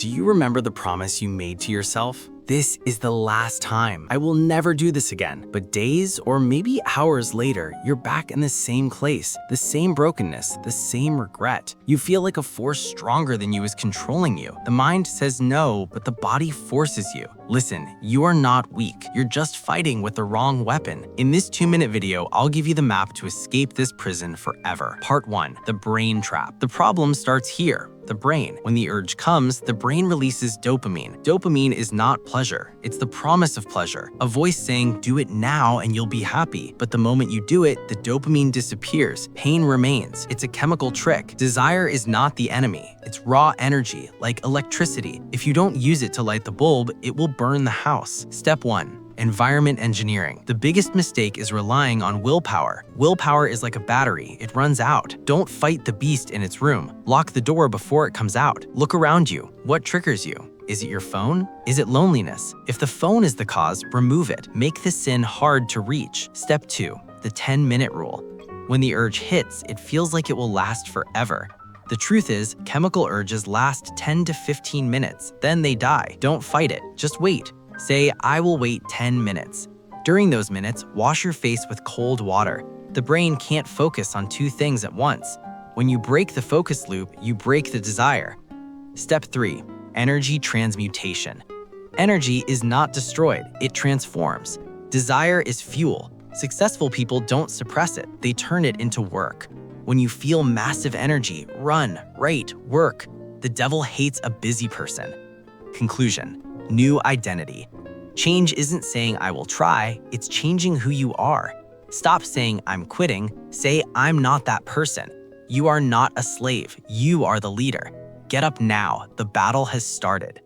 Do you remember the promise you made to yourself? This is the last time. I will never do this again. But days or maybe hours later, you're back in the same place, the same brokenness, the same regret. You feel like a force stronger than you is controlling you. The mind says no, but the body forces you. Listen, you are not weak. You're just fighting with the wrong weapon. In this 2-minute video, I'll give you the map to escape this prison forever. Part 1. The brain trap. The problem starts here. The brain. When the urge comes, the brain releases dopamine. Dopamine is not pleasure. It's the promise of pleasure. A voice saying, do it now and you'll be happy. But the moment you do it, the dopamine disappears. Pain remains. It's a chemical trick. Desire is not the enemy. It's raw energy, like electricity. If you don't use it to light the bulb, it will burn the house. Step 1. Environment engineering. The biggest mistake is relying on willpower. Willpower is like a battery. It runs out. Don't fight the beast in its room. Lock the door before it comes out. Look around you. What triggers you? Is it your phone? Is it loneliness? If the phone is the cause, remove it. Make the sin hard to reach. Step 2. The 10-minute rule. When the urge hits, it feels like it will last forever. The truth is, chemical urges last 10 to 15 minutes. Then they die. Don't fight it. Just wait. Say, I will wait 10 minutes. During those minutes, wash your face with cold water. The brain can't focus on two things at once. When you break the focus loop, you break the desire. Step 3. Energy transmutation. Energy is not destroyed, it transforms. Desire is fuel. Successful people don't suppress it, they turn it into work. When you feel massive energy, run, write, work. The devil hates a busy person. Conclusion. New identity. Change isn't saying I will try, it's changing who you are. Stop saying I'm quitting, say I'm not that person. You are not a slave, you are the leader. Get up now, the battle has started.